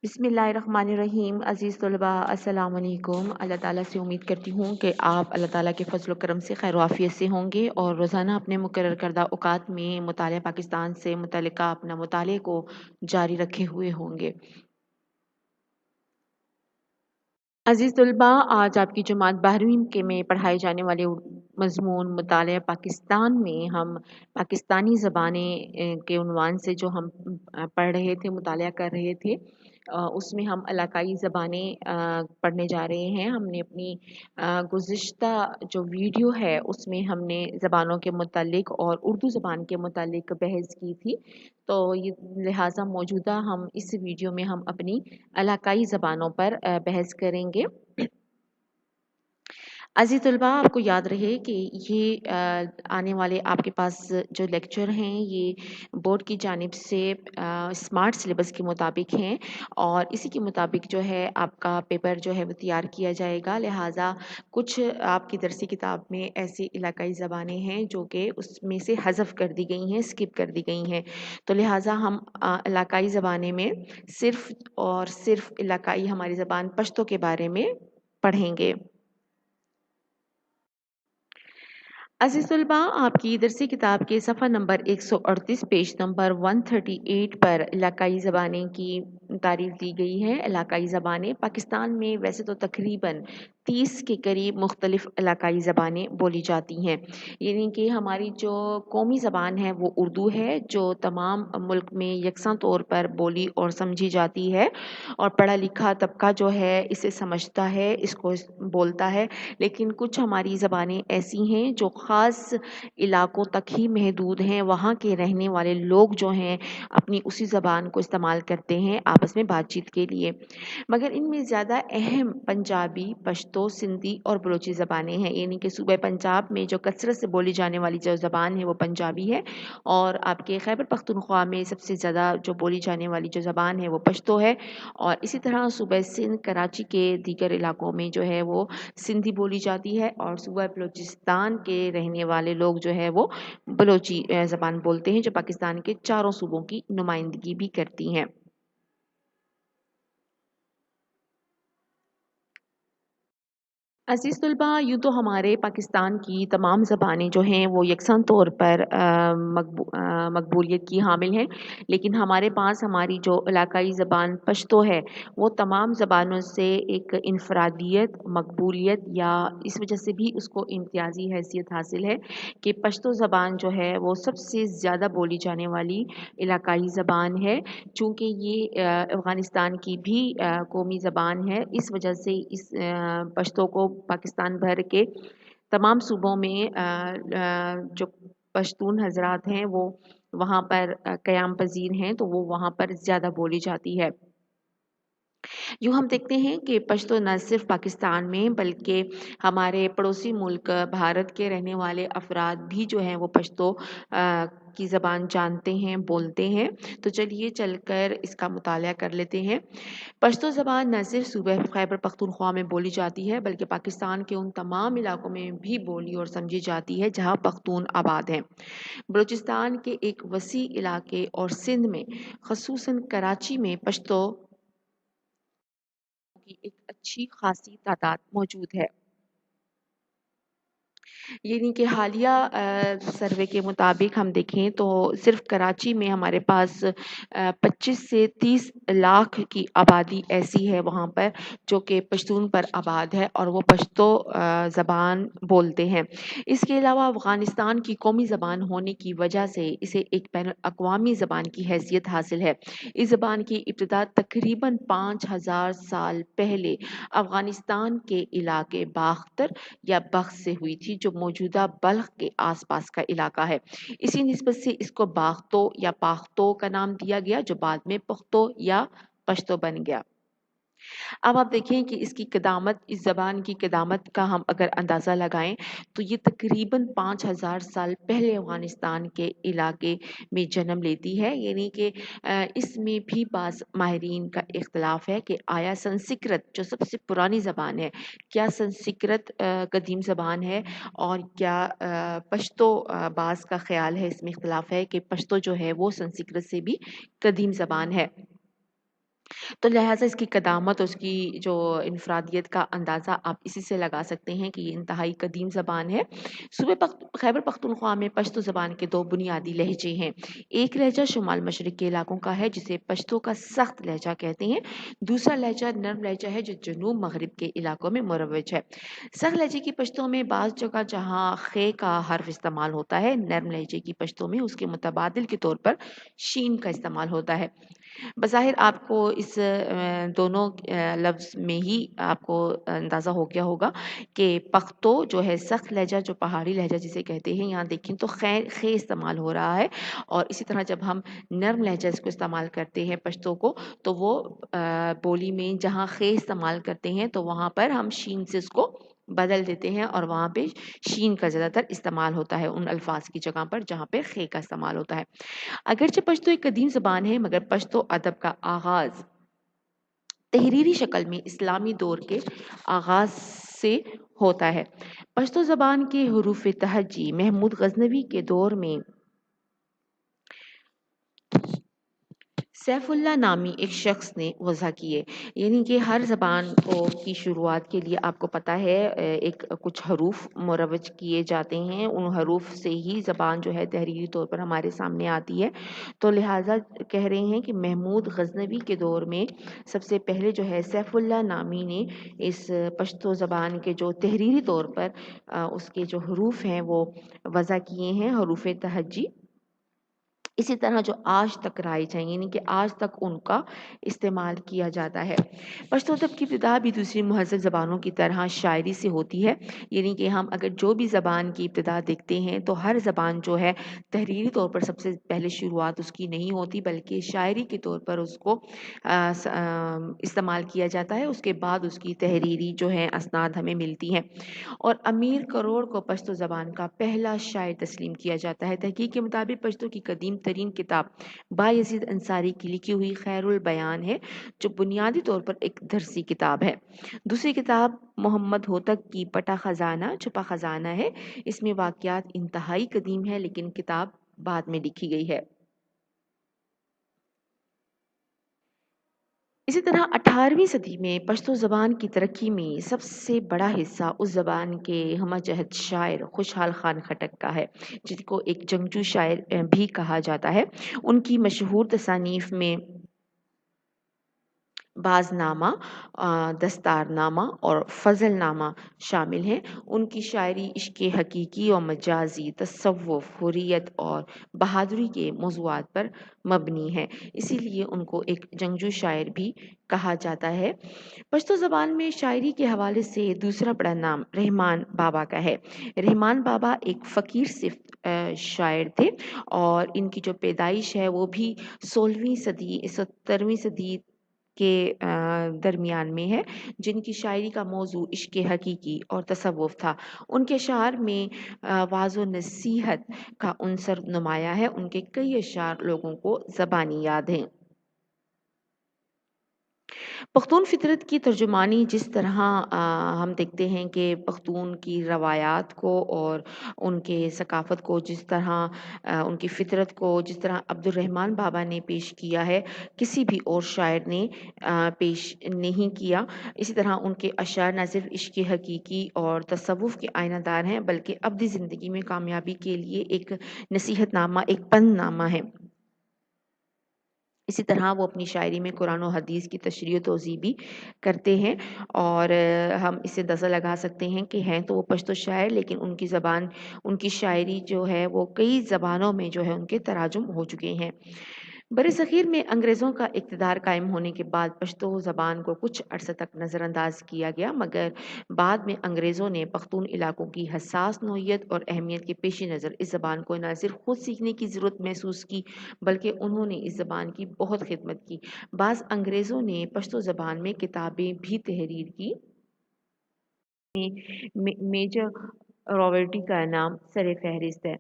बिस्मिल्लाहिर्रहमानिर्रहीम। अज़ीज़ तलबा अस्सलाम वालेकुम। अल्लाह ताला से उम्मीद करती हूँ कि आप अल्लाह ताला के फ़ज़ल व करम से खैर आफ़ियत से होंगे और रोज़ाना अपने मुकर्रर करदा औक़ात में मुतालिया पाकिस्तान से मुतल्लिक़ा अपना मुताले को जारी रखे हुए होंगे। अज़ीज़ तलबा, आज आपकी जमात 12वीं के में पढ़ाए जाने वाले मज़मून मुतालिया पाकिस्तान में हम पाकिस्तानी ज़बानें के उन्वान से जो हम पढ़ रहे थे, मुतालिया कर रहे थे, उसमें हम इलाकाई ज़बानें पढ़ने जा रहे हैं। हमने अपनी गुज़िश्ता जो वीडियो है उसमें हमने ज़बानों के मुतालिक और उर्दू ज़बान के मुतालिक बहस की थी। तो ये लिहाजा मौजूदा हम इस वीडियो में हम अपनी इलाकाई ज़बानों पर बहस करेंगे। अज़ीज़ तलबा, आपको याद रहे कि ये आने वाले आपके पास जो लेक्चर हैं ये बोर्ड की जानिब से स्मार्ट सिलेबस के मुताबिक हैं और इसी के मुताबिक जो है आपका पेपर जो है वो तैयार किया जाएगा। लिहाजा कुछ आपकी दरसी किताब में ऐसी इलाकाई ज़बानें हैं जो कि उसमें से हज़फ कर दी गई हैं, स्किप कर दी गई हैं। तो लिहाजा हम इलाकाई ज़बानें में सिर्फ़ और सिर्फ़ इलाकाई हमारी ज़बान पश्तो के बारे में पढ़ेंगे। अज़ीज़ तलबा, आपकी दरसी किताब के सफ़ा नंबर 138 पेज नंबर 138 पर इलाकाई ज़बानें की तारीफ़ दी गई है। इलाकाई ज़बानें पाकिस्तान में वैसे तो तकरीबन 30 के करीब मुख्तलिफ़ इलाकाई ज़बानें बोली जाती हैं। यानी कि हमारी जो कौमी ज़बान है वो उर्दू है, जो तमाम मुल्क में यकसा तौर पर बोली और समझी जाती है और पढ़ा लिखा तबका जो है इसे समझता है, इसको बोलता है। लेकिन कुछ हमारी ज़बानें ऐसी हैं जो ख़ास इलाकों तक ही महदूद हैं। वहाँ के रहने वाले लोग जो हैं अपनी उसी ज़बान को इस्तेमाल करते हैं आपस में बातचीत के लिए। मगर इनमें ज़्यादा अहम पंजाबी, पश्तो, सिंधी और बलोची ज़बानें हैं। यानी कि सूबे पंजाब में जो कसरत से बोली जाने वाली जो ज़बान है वो पंजाबी है और आपके खैबर पख्तूनख्वा में सबसे ज़्यादा जो बोली जाने वाली जो ज़बान है वो पश्तो है और इसी तरह सूबे सिंध, कराची के दीगर इलाकों में जो है वो सिंधी बोली जाती है और सूबा बलूचिस्तान के रहने वाले लोग जो है वो बलोची ज़बान बोलते हैं, जो पाकिस्तान के चारों सूबों की नुमाइंदगी भी करती हैं। अज़ीज़ तलबा, यूँ तो हमारे पाकिस्तान की तमाम ज़बानें जो हैं वो यकसा तौर पर मकबूलियत की हामिल हैं, लेकिन हमारे पास हमारी जो इलाकाई ज़बान पश्तो है वो तमाम ज़बानों से एक इनफ़रादियत, मकबूलियत या इस वजह से भी उसको इम्तियाज़ी हैसियत हासिल है कि पश्तो ज़बान जो है वो सबसे ज़्यादा बोली जाने वाली इलाकाई ज़बान है। चूँकि ये अफ़गानिस्तान की भी कौमी ज़बान है, इस वजह से इस पश्तो को पाकिस्तान भर के तमाम सूबों में जो पश्तून हज़रात हैं वो वहाँ पर क़याम पज़ीर हैं, तो वो वहाँ पर ज़्यादा बोली जाती है। यूँ हम देखते हैं कि पश्तो न सिर्फ़ पाकिस्तान में बल्कि हमारे पड़ोसी मुल्क भारत के रहने वाले अफ़राद भी जो हैं वो पश्तो की ज़बान जानते हैं, बोलते हैं। तो चलिए चलकर इसका मुताला कर लेते हैं। पश्तो ज़बान न सिर्फ सूबे खैबर पख्तूनख्वा में बोली जाती है बल्कि पाकिस्तान के उन तमाम इलाकों में भी बोली और समझी जाती है जहाँ पख्तून आबाद हैं। बलूचिस्तान के एक वसी इलाके और सिंध में ख़ुसूसन कराची में पश्तो की एक अच्छी खासी तादाद मौजूद है। यानी कि हालिया सर्वे के मुताबिक हम देखें तो सिर्फ कराची में हमारे पास 25 से 30 लाख की आबादी ऐसी है वहाँ पर जो कि पश्तून पर आबाद है और वो पश्तो ज़बान बोलते हैं। इसके अलावा अफ़गानिस्तान की कौमी ज़बान होने की वजह से इसे एक बैनुल अक़वामी ज़बान की हैसियत हासिल है। इस ज़बान की इब्तिदा तकरीबन 5000 साल पहले अफ़गानिस्तान के इलाके बाख्तर या बख्त से हुई थी, जो मौजूदा बल्ख के आसपास का इलाका है। इसी निस्बत से इसको बाख्तो या पाख्तो का नाम दिया गया, जो बाद में पुख्तो या पश्तो बन गया। अब आप देखें कि इसकी क़दामत, इस ज़बान की क़दामत का हम अगर अंदाज़ा लगाएं तो ये तकरीबन 5000 साल पहले अफ़गानिस्तान के इलाके में जन्म लेती है। यानी कि इसमें भी बाज़ माहिरीन का इख्तिलाफ़ है कि आया संस्कृत जो सबसे पुरानी ज़बान है, क्या संस्कृत कदीम ज़बान है और क्या पश्तो बाज़ का ख़्याल है, इसमें इख्तिलाफ़ है कि पश्तो जो है वो संस्कृत से भी कदीम ज़बान है। تو لہٰذا اس کی قدامت اور اس کی جو انفرادیت کا اندازہ آپ اسی سے لگا سکتے ہیں کہ یہ انتہائی قدیم زبان ہے۔ صوبے خیبر پختونخوا میں پشتو زبان کے دو بنیادی لہجے ہیں۔ ایک لہجہ شمال مشرق کے علاقوں کا ہے جسے پشتو کا سخت لہجہ کہتے ہیں۔ دوسرا لہجہ نرم لہجہ ہے جو جنوب مغرب کے علاقوں میں مروج ہے۔ سخت لہجے کی پشتو میں بعض جگہ جہاں خے کا حرف استعمال ہوتا ہے، نرم لہجے کی پشتو میں اس کے متبادل کے طور پر شین کا استعمال ہوتا ہے۔ بظاہر آپ کو اس دونوں لفظ میں ہی آپ کو اندازہ ہو گیا ہوگا کہ پختو جو ہے سخت لہجہ جو پہاڑی لہجہ جسے کہتے ہیں، یہاں دیکھیں تو خے استعمال ہو رہا ہے، اور اسی طرح جب ہم نرم لہجہ اس کو استعمال کرتے ہیں پشتو کو، تو وہ بولی میں جہاں خے استعمال کرتے ہیں تو وہاں پر ہم شین سے اس کو بدل دیتے ہیں، اور وہاں پہ شین کا زیادہ تر استعمال ہوتا ہے ان الفاظ کی جگہ پر جہاں پہ خے کا استعمال ہوتا ہے۔ اگرچہ پشتو ایک قدیم زبان ہے، مگر پشتو ادب کا آغاز تحریری شکل میں اسلامی دور کے آغاز سے ہوتا ہے۔ پشتو زبان کے حروف تہجی محمود غزنوی کے دور میں سیف اللہ نامی ایک شخص نے وضع کیے، یعنی کہ ہر زبان کی شروعات کے لیے آپ کو پتہ ہے ایک کچھ حروف مروج کیے جاتے ہیں، ان حروف سے ہی زبان جو ہے تحریری طور پر ہمارے سامنے آتی ہے۔ تو لہٰذا کہہ رہے ہیں کہ محمود غزنوی کے دور میں سب سے پہلے جو ہے سیف اللہ نامی نے اس پشتو زبان کے جو تحریری طور پر اس کے جو حروف ہیں وہ وضع کیے ہیں، حروف تہجی۔ اسی طرح جو آج تک رائج ہیں، یعنی کہ آج تک ان کا استعمال کیا جاتا ہے۔ پشتو ادب کی ابتدا بھی دوسری مہذب زبانوں کی طرح شاعری سے ہوتی ہے، یعنی کہ ہم اگر جو بھی زبان کی ابتدا دیکھتے ہیں تو ہر زبان جو ہے تحریری طور پر سب سے پہلے شروعات اس کی نہیں ہوتی، بلکہ شاعری کے طور پر اس کو استعمال کیا جاتا ہے، اس کے بعد اس کی تحریری جو ہے اسناد ہمیں ملتی ہیں۔ اور امیر کروڑ کو پشتو زبان کا پہلا شاعر تسلیم کیا جاتا ہے۔ تحقیق کے مطابق پشتو کی قدیم ترین کتاب بایزید انصاری کی لکھی ہوئی خیر البیان ہے، جو بنیادی طور پر ایک درسی کتاب ہے۔ دوسری کتاب محمد ہوتک کی پٹا خزانہ چھپا خزانہ ہے۔ اس میں واقعات انتہائی قدیم ہے، لیکن کتاب بعد میں لکھی گئی ہے۔ اسی طرح 18ویں صدی میں پشتو زبان کی ترقی میں سب سے بڑا حصہ اس زبان کے ہمہ جہت شاعر خوشحال خان خٹک کا ہے، جن کو ایک جنگجو شاعر بھی کہا جاتا ہے۔ ان کی مشہور تصانیف میں باز نامہ، دستار نامہ اور فضل نامہ شامل ہیں۔ ان کی شاعری عشق حقیقی اور مجازی، تصوف، حریت اور بہادری کے موضوعات پر مبنی ہے، اسی لیے ان کو ایک جنگجو شاعر بھی کہا جاتا ہے۔ پشتو زبان میں شاعری کے حوالے سے دوسرا بڑا نام رحمان بابا کا ہے۔ رحمان بابا ایک فقیر صفت شاعر تھے، اور ان کی جو پیدائش ہے وہ بھی 16ویں صدی 17ویں صدی کے درمیان میں ہے، جن کی شاعری کا موضوع عشق حقیقی اور تصوف تھا۔ ان کے اشعار میں وعظ و نصیحت کا عنصر نمایاں ہے۔ ان کے کئی اشعار لوگوں کو زبانی یاد ہیں۔ پختون فطرت کی ترجمانی جس طرح ہم دیکھتے ہیں کہ پختون کی روایات کو اور ان کے ثقافت کو جس طرح ان کی فطرت کو جس طرح عبد الرحمن بابا نے پیش کیا ہے، کسی بھی اور شاعر نے پیش نہیں کیا۔ اسی طرح ان کے اشعار نہ صرف عشق حقیقی اور تصوف کے آئینہ دار ہیں، بلکہ ابدی زندگی میں کامیابی کے لیے ایک نصیحت نامہ، ایک پند نامہ ہے۔ اسی طرح وہ اپنی شاعری میں قرآن و حدیث کی تشریح و توضیح بھی کرتے ہیں، اور ہم اس سے اندازہ لگا سکتے ہیں کہ ہیں تو وہ پشتو شاعر، لیکن ان کی زبان، ان کی شاعری جو ہے وہ کئی زبانوں میں جو ہے ان کے تراجم ہو چکے ہیں۔ برصغیر میں انگریزوں کا اقتدار قائم ہونے کے بعد پشتو زبان کو کچھ عرصہ تک نظر انداز کیا گیا، مگر بعد میں انگریزوں نے پختون علاقوں کی حساس نوعیت اور اہمیت کے پیش نظر اس زبان کو نہ صرف خود سیکھنے کی ضرورت محسوس کی، بلکہ انہوں نے اس زبان کی بہت خدمت کی۔ بعض انگریزوں نے پشتو زبان میں کتابیں بھی تحریر کی۔ میجر راورٹی کا نام سر فہرست ہے۔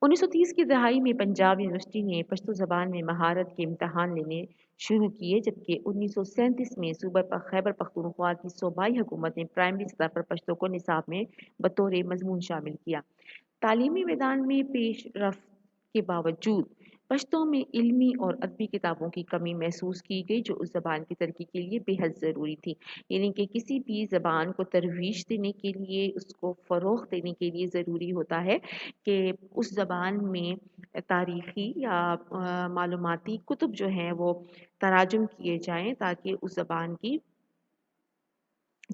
1930 کی دہائی میں پنجاب یونیورسٹی نے پشتو زبان میں مہارت کے امتحان لینے شروع کیے، جبکہ 1937 میں صوبہ خیبر پختونخوا کی صوبائی حکومت نے پرائمری سطح پر پشتو کو نصاب میں بطور مضمون شامل کیا۔ تعلیمی میدان میں پیش رفت کے باوجود पश्तो में इल्मी और अदबी किताबों की कमी महसूस की गई जो उस ज़बान की तरक्की के लिए बेहद ज़रूरी थी। यानी कि किसी भी ज़बान को तरवीश देने के लिए, उसको फ़रोग़ देने के लिए ज़रूरी होता है कि उस ज़बान में तारीख़ी या मालूमाती कुतुब जो हैं वो तराजुम किए जाएँ ताकि उस ज़बान की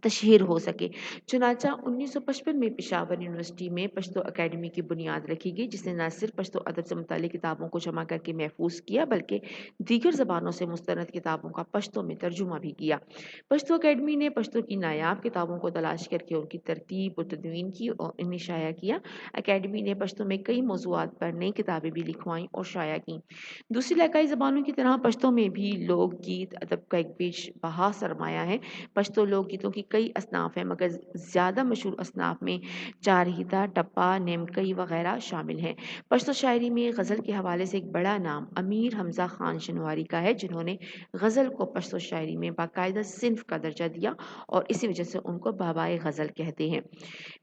तशहीर हो सके। चुनांचे 1955 में पेशावर यूनिवर्सिटी में पश्तो अकेडमी की बुनियाद रखी गई जिसने न सिर्फ पश्तो अदब से मुताल्लिक़ किताबों को जमा करके महफूज किया बल्कि दीगर ज़बानों से मुस्तनद किताबों का पश्तो में तर्जुमा भी किया। पश्तो अकेडमी ने पश्तो की नायाब किताबों को तलाश करके उनकी तरतीब और तदवीन की और इन्हें शाया किया। अकेडमी ने पश्तो में कई मौज़ूआत पर नई किताबें भी लिखवाईं और शाया कीं। दूसरी इलाकाई ज़बानों की तरह पश्तो में भी लोकगीत अदब का एक बेशबहा सरमाया है। पश्तो लोकगीतों की कई असनाफ़ हैं मगर ज़्यादा मशहूर असनाफ़ में चारहिदा, टप्पा, नेमकई वग़ैरह शामिल हैं। पश्तो शायरी में ग़ज़ल के हवाले से एक बड़ा नाम अमीर हमज़ा ख़ान शनवारी का है जिन्होंने ग़ज़ल को पश्तो शायरी में बाकायदा सिन्फ़ का दर्जा दिया और इसी वजह से उनको बाबाए ग़ज़ल कहते हैं।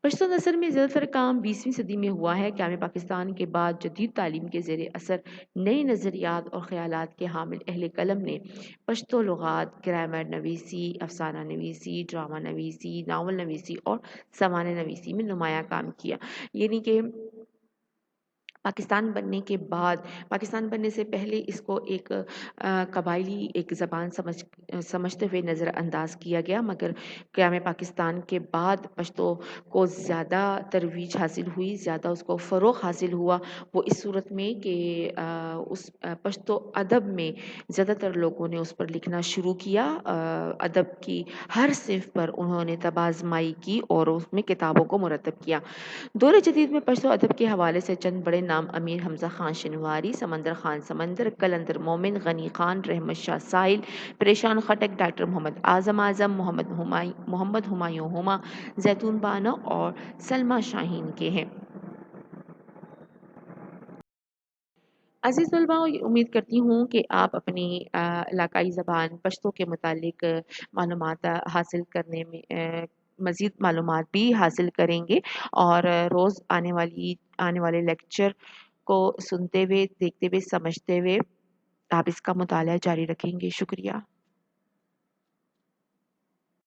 पश्तो नसर में ज़्यादातर काम 20वीं सदी में हुआ है। क़याम पाकिस्तान के बाद जदीद तालीम के ज़ेर असर नए नज़रियात और ख़यालात के हामिल अहले कलम ने पश्तो लुग़ात, ग्रामर नवीसी, अफ़साना नवीसी, ड्रामा नवीसी, नावल नवीसी और सवाने नवीसी में नुमायाँ काम किया। यानी कि पाकिस्तान बनने से पहले इसको एक कबायली एक ज़बान समझते हुए नज़रअंदाज किया गया मगर क़याम पाकिस्तान के बाद पश्तो को ज़्यादा तरवीज हासिल हुई, ज़्यादा उसको फ़रोग़ हासिल हुआ। वो इस सूरत में कि पश्तो अदब में ज़्यादातर लोगों ने उस पर लिखना शुरू किया। अदब की हर सिन्फ़ पर उन्होंने तबाज़माई की और उसमें किताबों को मुरतब किया। दौर जदीद में पश्तो अदब के हवाले से चंद बड़े नाम अमीर हमज़ा ख़ान शनवारी, समंदर ख़ान समंदर, कलंदर मोमिन, गनी ख़ान, रहमत शाह साहिल, परेशान खटक, डॉक्टर मोहम्मद आज़म आज़म, मोहम्मद हुमायूं हुमा, ज़ैतून बानो और सलमा शाहीन के हैं। अज़ीज़ तलबा उम्मीद करती हूँ कि आप अपनी इलाकाई ज़बान पश्तो के मुतालिक मालूमात हासिल करने में मज़ीद मालूमात भी हासिल करेंगे और रोज़ आने वाले लेक्चर को सुनते हुए, देखते हुए, समझते हुए आप इसका मुताला जारी रखेंगे। शुक्रिया।